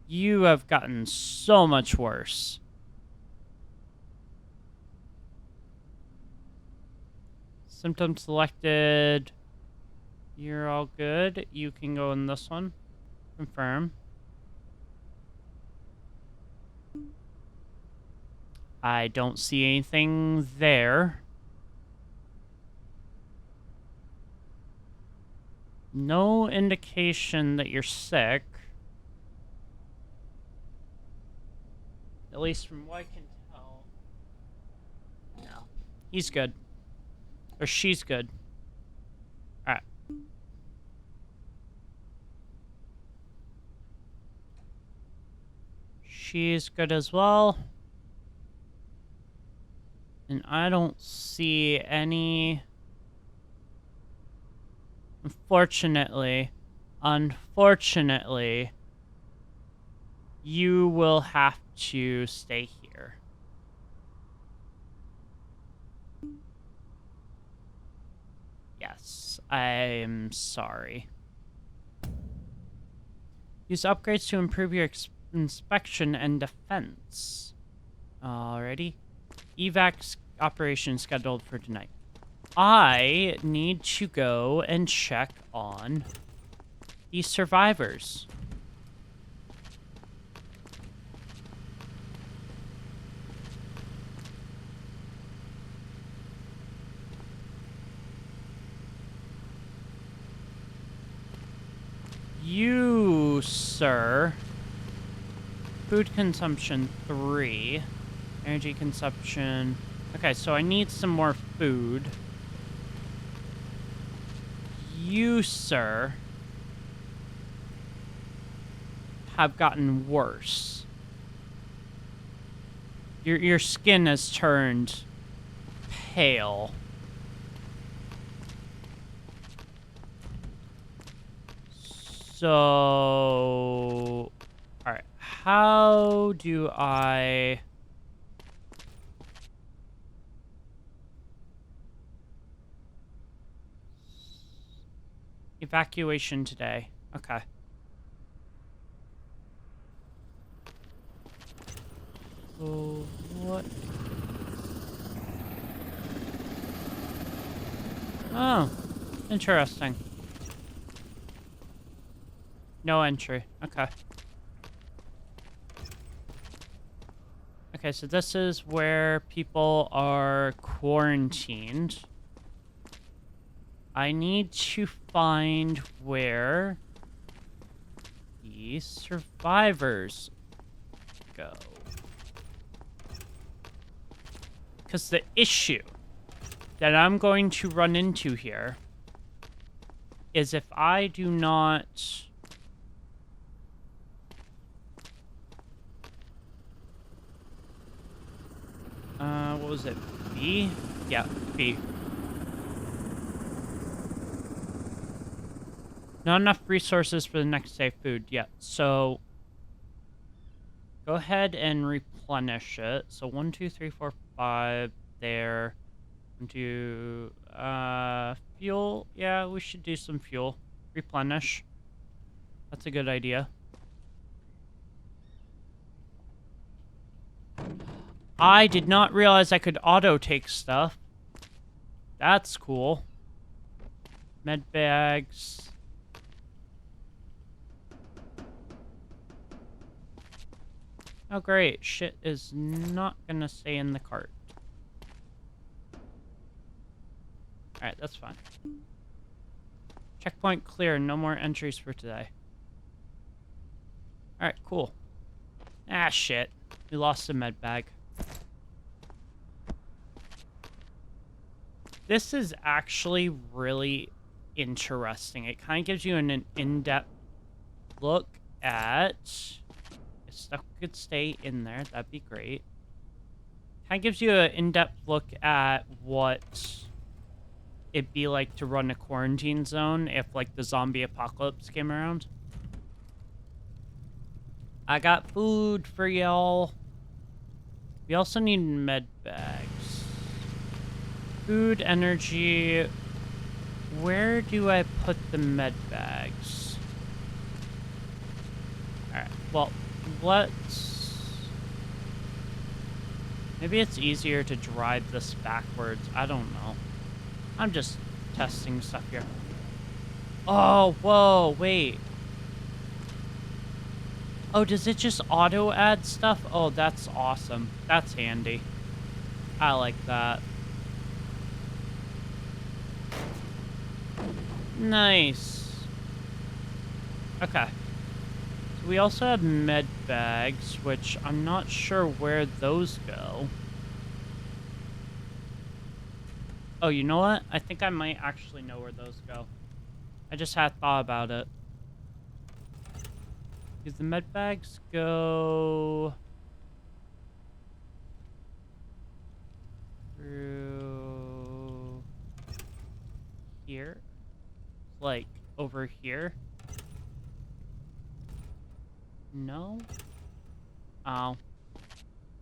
You have gotten so much worse. Symptoms selected. You're all good. You can go in this one. Confirm. I don't see anything there. No indication that you're sick. At least from what I can tell. No. He's good. Or she's good. Alright. She's good as well. And I don't see any... Unfortunately, you will have to stay here. Yes, I'm sorry. Use upgrades to improve your inspection and defense. Alrighty. Evac operation scheduled for tonight. I need to go and check on these survivors. You, sir. Food consumption 3. Energy consumption. Okay, so I need some more food. You, sir, have gotten worse. Your skin has turned pale. So, alright, how do I... Evacuation today. Okay. So, what? Oh, interesting. No entry. Okay. Okay, so this is where people are quarantined. I need to find where the survivors go. Because the issue that I'm going to run into here is if I do not... what was it? B? Yeah, B. Not enough resources for the next day food yet, so go ahead and replenish it. So 1, 2, 3, 4, 5 there. 1, 2, fuel. Yeah, we should do some fuel. Replenish. That's a good idea. I did not realize I could auto take stuff. That's cool. Med bags. Oh great, shit is not gonna stay in the cart. Alright, that's fine. Checkpoint clear, no more entries for today. Alright, cool. Ah shit, we lost a med bag. This is actually really interesting. It kind of gives you an in-depth look at... If stuff could stay in there, that'd be great. Kind of gives you an in-depth look at what it'd be like to run a quarantine zone if, like, the zombie apocalypse came around. I got food for y'all. We also need med bags. Food, energy. Where do I put the med bags? Alright, well, let's... Maybe it's easier to drive this backwards. I don't know. I'm just testing stuff here. Oh, whoa, wait. Oh, does it just auto-add stuff? Oh, that's awesome. That's handy. I like that. Nice. Okay. So we also have med bags, which I'm not sure where those go. Oh, you know what? I think I might actually know where those go. I just had thought about it. Because the med bags go through here, like over here. No. Oh.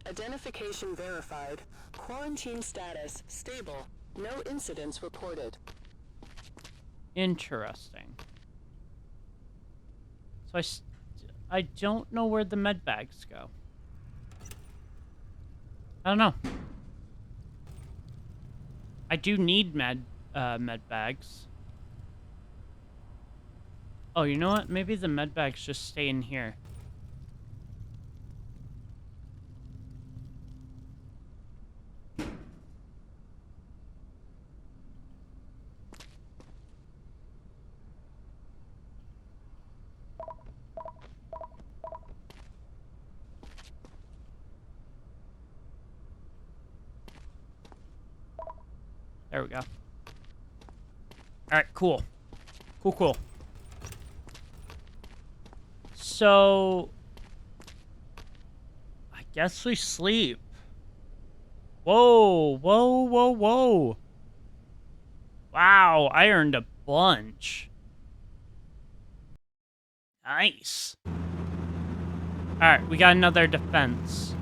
Identification verified. Quarantine status stable. No incidents reported. Interesting. So I don't know where the med bags go. I don't know. I do need med bags. Oh, you know what? Maybe the med bags just stay in here. There we go. Alright, cool. Cool. So... I guess we sleep. Whoa. Wow, I earned a bunch. Nice. Alright, we got another defense.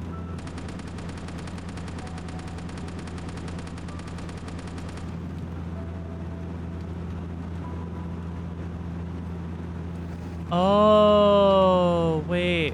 Oh, wait.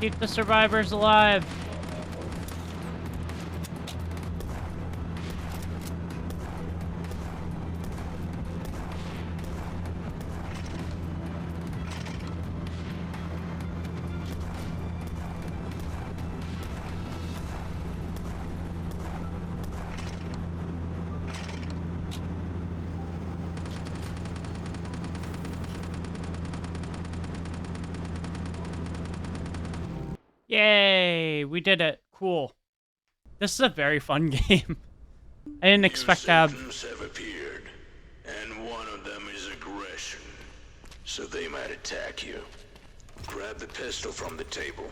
Keep the survivors alive. Yay, we did it. Cool. This is a very fun game. I didn't expect to have... symptoms have appeared, and one of them is aggression. So they might attack you. Grab the pistol from the table.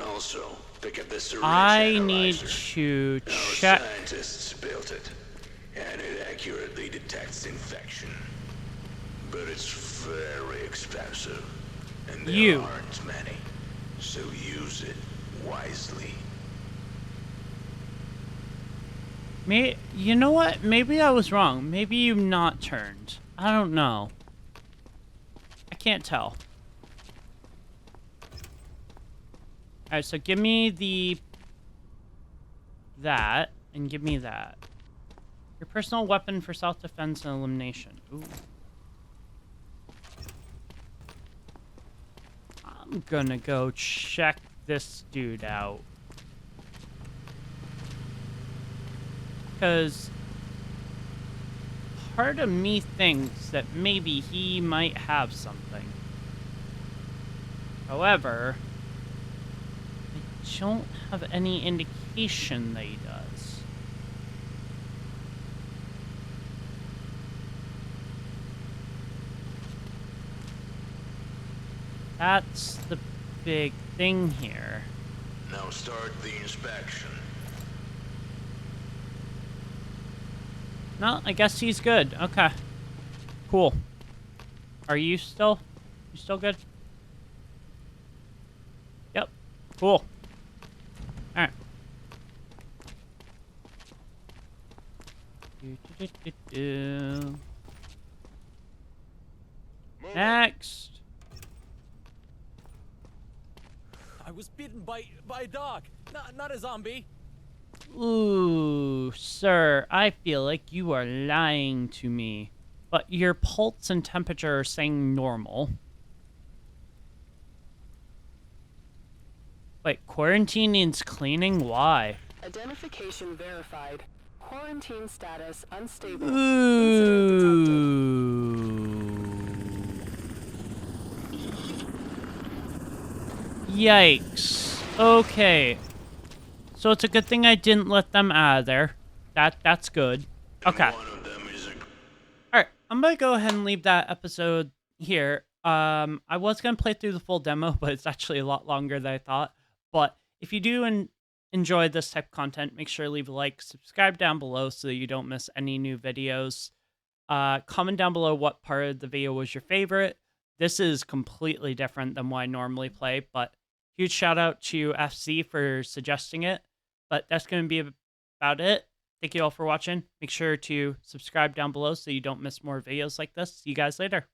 Also, pick up the syringe I need analyzer. to Our check... scientists built it, and it accurately detects infection. But it's very expensive, and there aren't many. So use it wisely. You know what? Maybe I was wrong. Maybe you not turned. I don't know. I can't tell. Alright, so give me that, and give me that. Your personal weapon for self-defense and elimination. Ooh. I'm gonna go check this dude out. Because part of me thinks that maybe he might have something. However, I don't have any indication that he does. That's the big thing here. Now start the inspection. No, I guess he's good. Okay. Cool. Are you still? You still good? Yep. Cool. Alright. Next. I was bitten by a dog, not a zombie. Ooh, sir, I feel like you are lying to me. But your pulse and temperature are saying normal. Wait, quarantine needs cleaning? Why? Identification verified. Quarantine status unstable. Ooh. Yikes. Okay. So it's a good thing I didn't let them out of there. That's good. Okay. One of them is a... Alright, I'm gonna go ahead and leave that episode here. I was gonna play through the full demo, but it's actually a lot longer than I thought. But if you do enjoy this type of content, make sure to leave a like, subscribe down below so that you don't miss any new videos. Comment down below what part of the video was your favorite. This is completely different than what I normally play, but huge shout out to FC for suggesting it. But that's going to be about it. Thank you all for watching. Make sure to subscribe down below so you don't miss more videos like this. See you guys later.